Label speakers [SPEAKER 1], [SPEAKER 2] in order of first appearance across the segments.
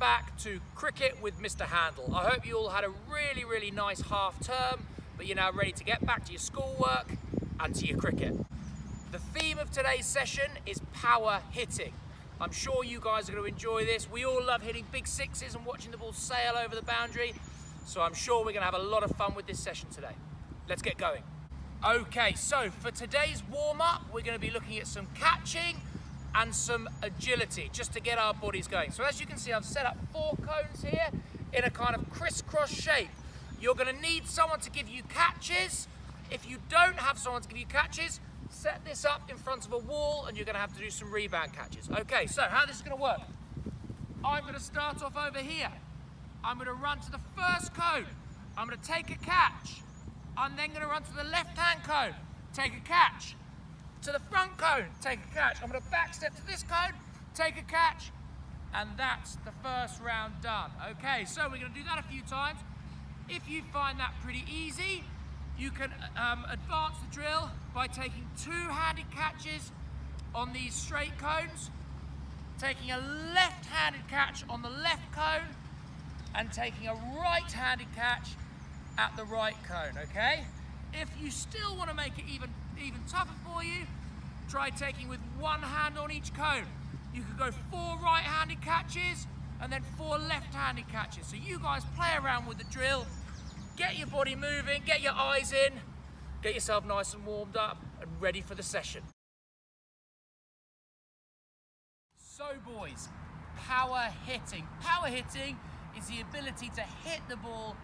[SPEAKER 1] back to Cricket with Mr. Handel. I hope you all had a really nice half term, but you're now ready to get back to your schoolwork and to your cricket. The theme of today's session is power hitting. I'm sure you guys are going to enjoy this. We all love hitting big sixes and watching the ball sail over the boundary, so I'm sure we're going to have a lot of fun with this session today. Let's get going. Okay, so for today's warm-up, we're going to be looking at some catching and some agility, just to get our bodies going. So as you can see, I've set up 4 cones here in a kind of crisscross shape. You're going to need someone to give you catches. If you don't have someone to give you catches, set this up in front of a wall and you're going to have to do some rebound catches. Okay, so how this is going to work. I'm going to start off over here. I'm going to run to the first cone. I'm going to take a catch. I'm then going to run to the left-hand cone, take a catch. To the front cone, take a catch. I'm going to back step to this cone, take a catch, and that's the first round done. Okay, so we're going to do that a few times. If you find that pretty easy, you can advance the drill by taking 2-handed catches on these straight cones, taking a left-handed catch on the left cone, and taking a right-handed catch at the right cone, okay? If you still want to make it even tougher for you, try taking with 1 hand on each cone. You could go 4 right-handed catches and then 4 left-handed catches. So you guys play around with the drill, get your body moving, get your eyes in, get yourself nice and warmed up and ready for the session. So boys, power hitting. Power hitting is the ability to hit the ball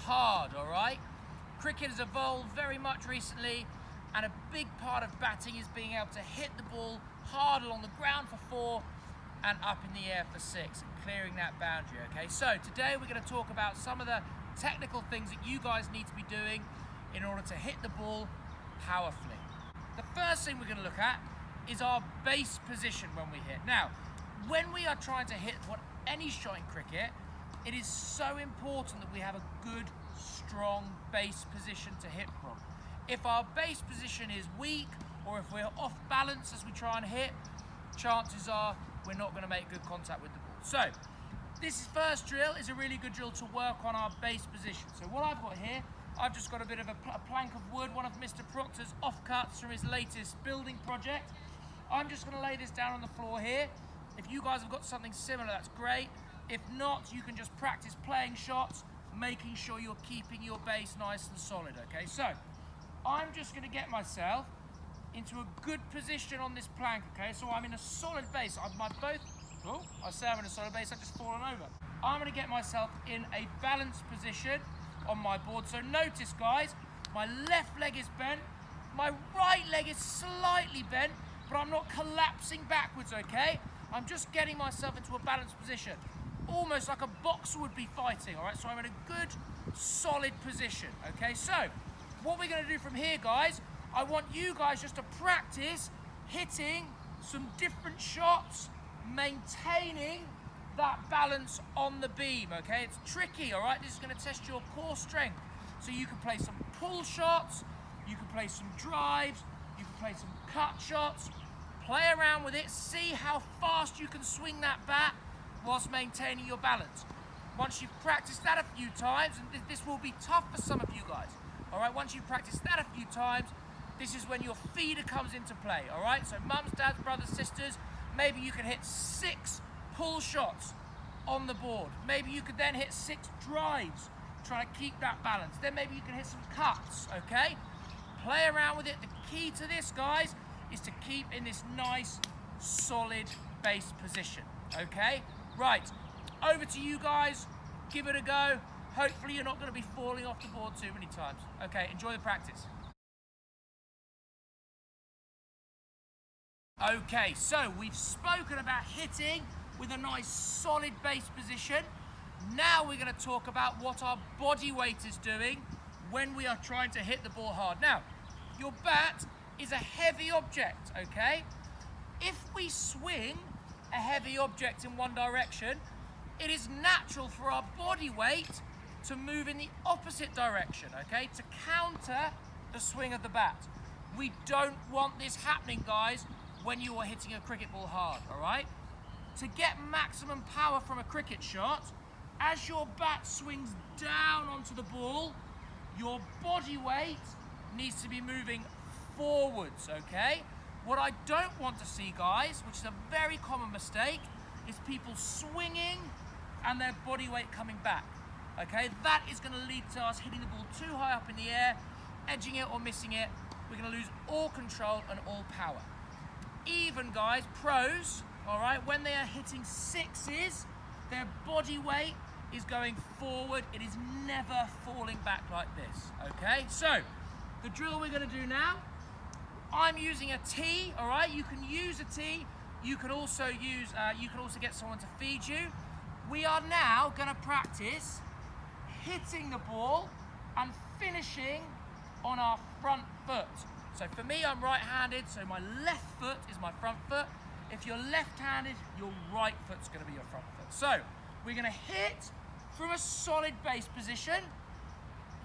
[SPEAKER 1] hard, all right? Cricket has evolved very much recently, and a big part of batting is being able to hit the ball hard along the ground for 4 and up in the air for 6, and clearing that boundary, okay? So today we're going to talk about some of the technical things that you guys need to be doing in order to hit the ball powerfully. The first thing we're going to look at is our base position when we hit. Now, when we are trying to hit any shot in cricket, it is so important that we have a good, strong base position to hit from. If our base position is weak, or if we're off balance as we try and hit, chances are we're not going to make good contact with the ball. So, this first drill is a really good drill to work on our base position. So what I've got here, I've just got a bit of a plank of wood, one of Mr. Proctor's offcuts from his latest building project. I'm just going to lay this down on the floor here. If you guys have got something similar, that's great. If not, you can just practice playing shots, making sure you're keeping your base nice and solid, okay? So, I'm just going to get myself into a good position on this plank, okay? So I'm in a solid base. I say I'm in a solid base, I've just fallen over. I'm going to get myself in a balanced position on my board. So notice, guys, my left leg is bent, my right leg is slightly bent, but I'm not collapsing backwards, okay? I'm just getting myself into a balanced position, almost like a boxer would be fighting, all right? So I'm in a good, solid position, okay? So, what we're going to do from here, guys, I want you guys just to practice hitting some different shots, maintaining that balance on the beam, okay? It's tricky, all right? This is going to test your core strength. So you can play some pull shots, you can play some drives, you can play some cut shots, play around with it, see how fast you can swing that bat whilst maintaining your balance. Once you've practiced that a few times, and this will be tough for some of you guys, all right, once you've practiced that a few times, this is when your feeder comes into play, all right? So mums, dads, brothers, sisters, maybe you can hit 6 pull shots on the board. Maybe you could then hit 6 drives, trying to keep that balance. Then maybe you can hit some cuts, okay? Play around with it. The key to this, guys, is to keep in this nice, solid base position, okay? Right, over to you guys. Give it a go. Hopefully you're not going to be falling off the board too many times. Okay, enjoy the practice. Okay, so we've spoken about hitting with a nice solid base position. Now we're going to talk about what our body weight is doing when we are trying to hit the ball hard. Now, your bat is a heavy object, okay? If we swing a heavy object in one direction, it is natural for our body weight to move in the opposite direction, okay? To counter the swing of the bat. We don't want this happening, guys, when you are hitting a cricket ball hard, all right? to get maximum power from a cricket shot, as your bat swings down onto the ball, your body weight needs to be moving forwards, okay? What I don't want to see, guys, which is a very common mistake, is people swinging and their body weight coming back, okay? That is going to lead to us hitting the ball too high up in the air, edging it or missing it. We're going to lose all control and all power. Even, guys, pros, all right, when they are hitting sixes, their body weight is going forward. It is never falling back like this, okay? So, the drill we're going to do now, I'm using a tee, all right? You can use a tee. You can also use, you can also get someone to feed you. We are now going to practice hitting the ball and finishing on our front foot. So for me, I'm right-handed, so my left foot is my front foot. If you're left-handed, your right foot's going to be your front foot. So we're going to hit from a solid base position.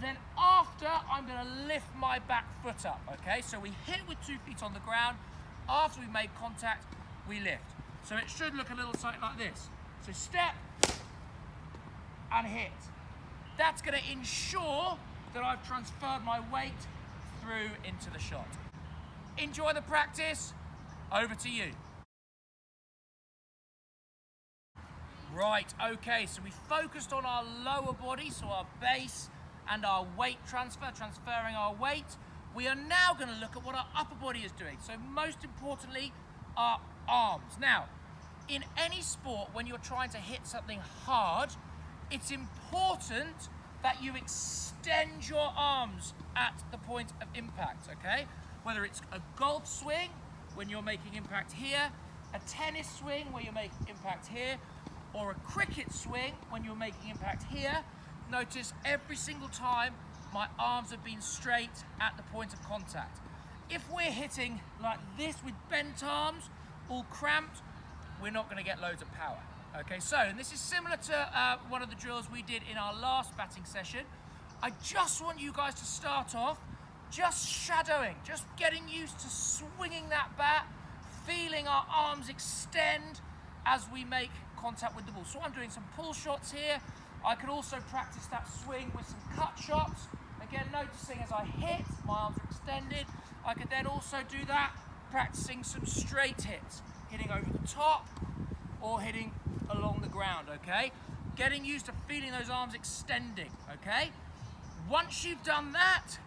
[SPEAKER 1] Then after, I'm going to lift my back foot up, okay? So we hit with 2 feet on the ground. After we've made contact, we lift. So it should look a little something like this. So step and hit. That's going to ensure that I've transferred my weight through into the shot. Enjoy the practice. Over to you. Right, okay, so we focused on our lower body, so our base and our weight transfer, transferring our weight. We are now going to look at what our upper body is doing. So most importantly, our arms. Now, in any sport, when you're trying to hit something hard, it's important that you extend your arms at the point of impact, okay? Whether it's a golf swing, when you're making impact here, a tennis swing, where you're making impact here, or a cricket swing, when you're making impact here, notice every single time my arms have been straight at the point of contact. If we're hitting like this with bent arms, all cramped, we're not going to get loads of power. Okay, so, and this is similar to one of the drills we did in our last batting session. I just want you guys to start off just shadowing, just getting used to swinging that bat, feeling our arms extend as we make contact with the ball. So I'm doing some pull shots here. I could also practice that swing with some cut shots. Again, noticing as I hit, my arms are extended. I could then also do that, practicing some straight hits, hitting over the top or hitting along the ground, okay? Getting used to feeling those arms extending, okay? Once you've done that,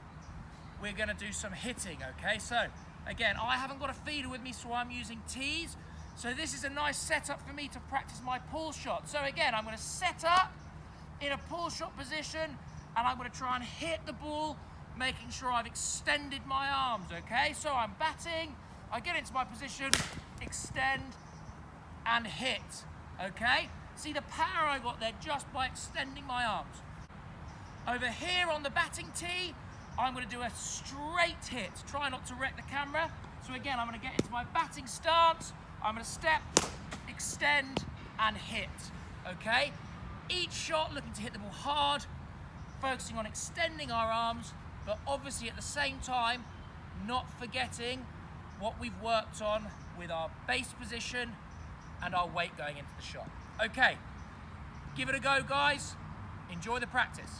[SPEAKER 1] we're gonna do some hitting, okay? So, again, I haven't got a feeder with me, so I'm using tees. So this is a nice setup for me to practice my pull shot. So again, I'm gonna set up in a pull shot position, and I'm gonna try and hit the ball, making sure I've extended my arms, okay? So I'm batting, I get into my position, extend, and hit, okay? See the power I got there just by extending my arms. Over here on the batting tee, I'm gonna do a straight hit. Try not to wreck the camera. So again, I'm gonna get into my batting stance, I'm gonna step, extend, and hit, okay? Each shot looking to hit the ball hard, focusing on extending our arms, but obviously at the same time, not forgetting what we've worked on with our base position and our weight going into the shot. Okay, give it a go, guys. Enjoy the practice.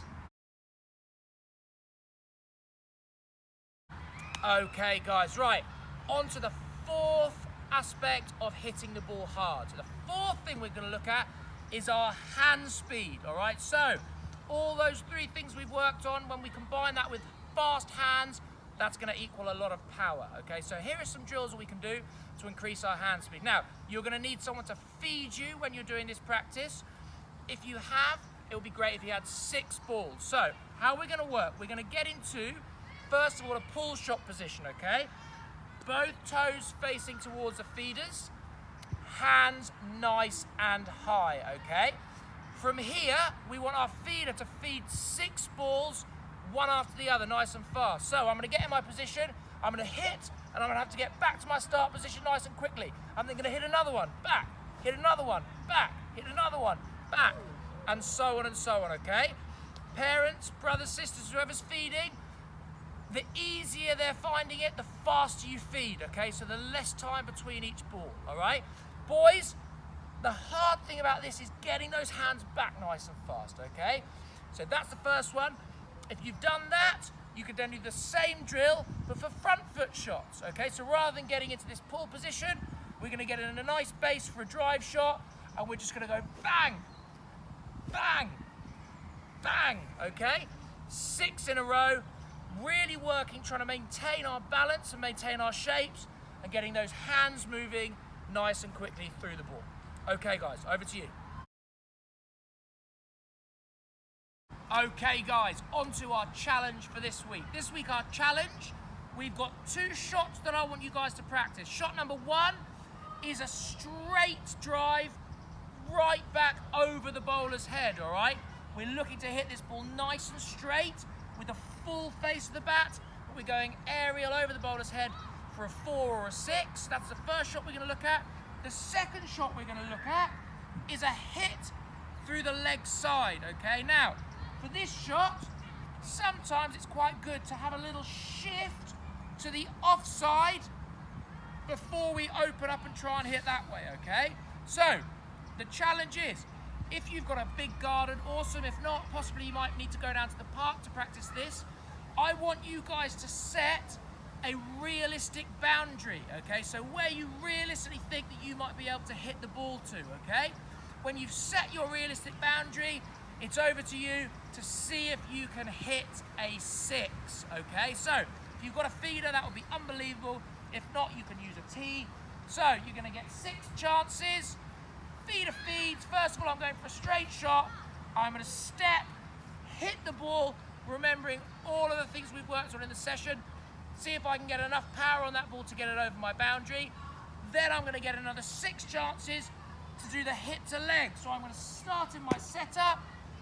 [SPEAKER 1] Okay, guys, right, on to the fourth aspect of hitting the ball hard. So the fourth thing we're gonna look at is our hand speed, all right? So, all those 3 things we've worked on, when we combine that with fast hands, that's gonna equal a lot of power, okay? So here are some drills that we can do to increase our hand speed. Now, you're gonna need someone to feed you when you're doing this practice. If you have, it would be great if you had 6 balls. So, how we're gonna work, we're gonna get into, first of all, a pull shot position, okay? Both toes facing towards the feeders, hands nice and high, okay? From here, we want our feeder to feed 6 balls, one after the other, nice and fast. So I'm gonna get in my position, I'm gonna hit, and I'm gonna have to get back to my start position nice and quickly. I'm then gonna hit another one, back, hit another one, back, hit another one, back, and so on, okay? Parents, brothers, sisters, whoever's feeding, the easier they're finding it, the faster you feed, okay? So the less time between each ball, all right? Boys, The hard thing about this is getting those hands back nice and fast, okay? So that's the first one. If you've done that, you can then do the same drill, but for front foot shots, okay? So rather than getting into this pull position, we're gonna get in a nice base for a drive shot, and we're just gonna go bang, bang, bang, okay? 6 in a row, really working, trying to maintain our balance and maintain our shapes, and getting those hands moving nice and quickly through the ball. Okay guys, over to you. Okay guys, on to our challenge for this week. This week our challenge, we've got 2 shots that I want you guys to practice. Shot number 1 is a straight drive right back over the bowler's head, all right? We're looking to hit this ball nice and straight with the full face of the bat. We're going aerial over the bowler's head for a 4 or a 6. That's the first shot we're gonna look at. The second shot we're gonna look at is a hit through the leg side, okay? Now, for this shot, sometimes it's quite good to have a little shift to the offside before we open up and try and hit that way, okay? So, the challenge is, if you've got a big garden, awesome. If not, possibly you might need to go down to the park to practice this. I want you guys to set a realistic boundary, okay? So where you realistically think that you might be able to hit the ball to, okay? When you've set your realistic boundary, it's over to you to see if you can hit a 6, okay? So if you've got a feeder, that would be unbelievable. If not, you can use a tee. So you're gonna get 6 chances. Feeder feeds. First of all, I'm going for a straight shot. I'm gonna step, hit the ball, remembering all of the things we've worked on in the session. See if I can get enough power on that ball to get it over my boundary. Then I'm gonna get another 6 chances to do the hit to leg. So I'm gonna start in my setup.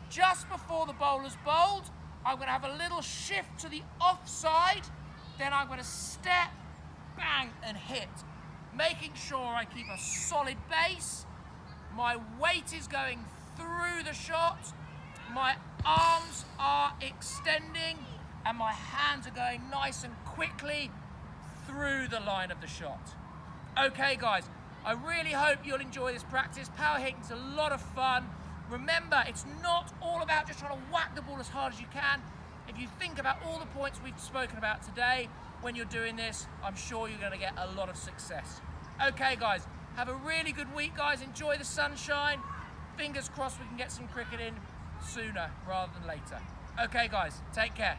[SPEAKER 1] Just before the bowler's bowled, I'm gonna have a little shift to the offside. Then I'm gonna step, bang, and hit. Making sure I keep a solid base. My weight is going through the shot. My arms are extending and my hands are going nice and quickly through the line of the shot. Okay guys, I really hope you'll enjoy this practice. Power hitting's a lot of fun. Remember, it's not all about just trying to whack the ball as hard as you can. If you think about all the points we've spoken about today, when you're doing this, I'm sure you're gonna get a lot of success. Okay guys, have a really good week guys. Enjoy the sunshine. Fingers crossed we can get some cricket in sooner rather than later. Okay guys, take care.